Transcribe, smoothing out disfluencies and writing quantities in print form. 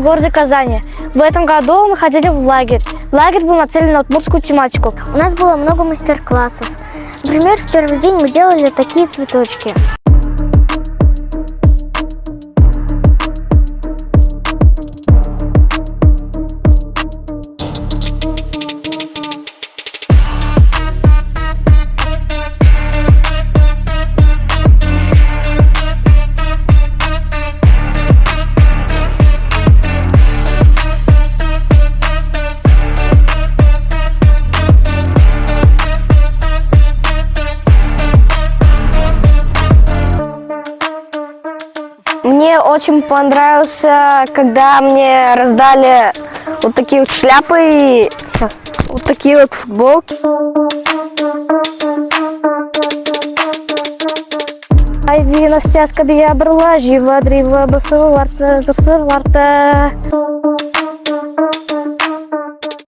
в городе Казани. В этом году мы ходили в лагерь. Лагерь был нацелен на удмуртскую тематику. У нас было много мастер-классов. Например, в первый день мы делали такие цветочки. Мне очень понравился, когда мне раздали вот такие вот шляпы и вот такие вот футболки. Айвина стяска бия брала, жива дрива басу варта.